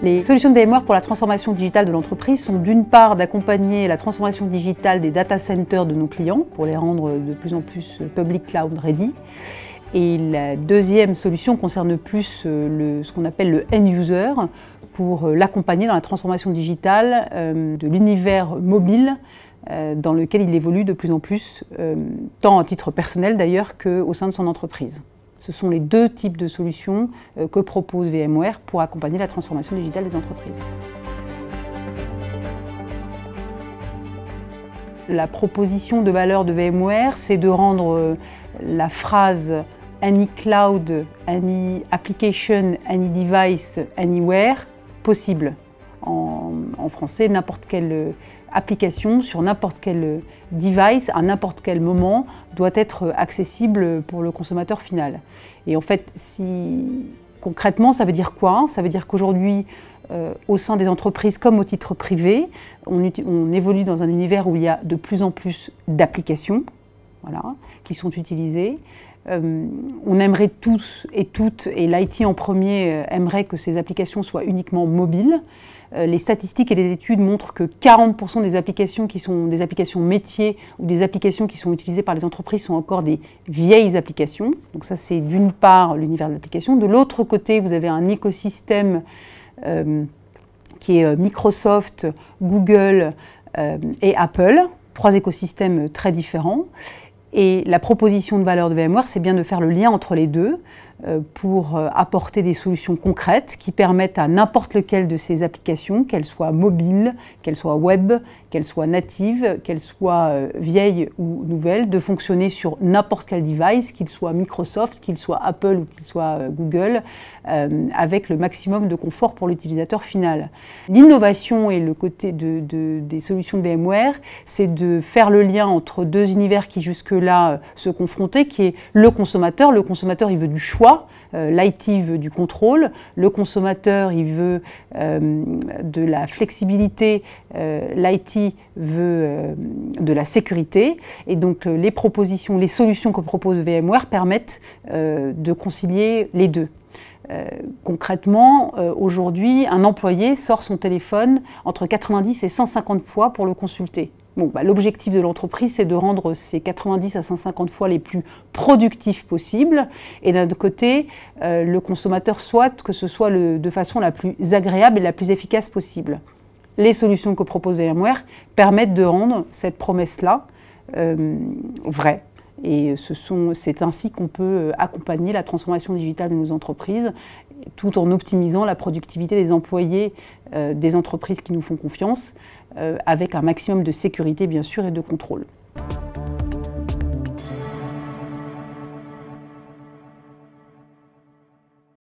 Les solutions de VMware pour la transformation digitale de l'entreprise sont d'une part d'accompagner la transformation digitale des data centers de nos clients pour les rendre de plus en plus public cloud ready. Et la deuxième solution concerne plus ce qu'on appelle le end user pour l'accompagner dans la transformation digitale de l'univers mobile dans lequel il évolue de plus en plus, tant à titre personnel d'ailleurs qu'au sein de son entreprise. Ce sont les deux types de solutions que propose VMware pour accompagner la transformation digitale des entreprises. La proposition de valeur de VMware, c'est de rendre la phrase « Any cloud, any application, any device, anywhere » possible. En français, n'importe quelle application sur n'importe quel device, à n'importe quel moment, doit être accessible pour le consommateur final. Et en fait, concrètement, ça veut dire quoi? Ça veut dire qu'aujourd'hui, au sein des entreprises comme au titre privé, on évolue dans un univers où il y a de plus en plus d'applications, voilà, qui sont utilisées. On aimerait tous et toutes, et l'IT en premier aimerait que ces applications soient uniquement mobiles. Les statistiques et les études montrent que 40% des applications qui sont des applications métiers ou des applications qui sont utilisées par les entreprises sont encore des vieilles applications. Donc ça, c'est d'une part l'univers de l'application. De l'autre côté, vous avez un écosystème qui est Microsoft, Google et Apple, trois écosystèmes très différents. Et la proposition de valeur de VMware, c'est bien de faire le lien entre les deux pour apporter des solutions concrètes qui permettent à n'importe lequel de ces applications, qu'elles soient mobiles, qu'elles soient web, qu'elles soient natives, qu'elles soient vieilles ou nouvelles, de fonctionner sur n'importe quel device, qu'il soit Microsoft, qu'il soit Apple ou qu'il soit Google, avec le maximum de confort pour l'utilisateur final. L'innovation et le côté des solutions de VMware, c'est de faire le lien entre deux univers qui jusque-là se confrontaient, qui est le consommateur. Le consommateur, il veut du choix. L'IT veut du contrôle, le consommateur il veut de la flexibilité, l'IT veut de la sécurité, et donc les solutions que propose VMware permettent de concilier les deux. Concrètement, aujourd'hui, un employé sort son téléphone entre 90 et 150 fois pour le consulter. Bon, l'objectif de l'entreprise, c'est de rendre ces 90 à 150 fois les plus productifs possibles. Et d'un autre côté, le consommateur souhaite que ce soit de façon la plus agréable et la plus efficace possible. Les solutions que propose VMware permettent de rendre cette promesse-là vraie. Et c'est ainsi qu'on peut accompagner la transformation digitale de nos entreprises, tout en optimisant la productivité des employés des entreprises qui nous font confiance, avec un maximum de sécurité bien sûr et de contrôle.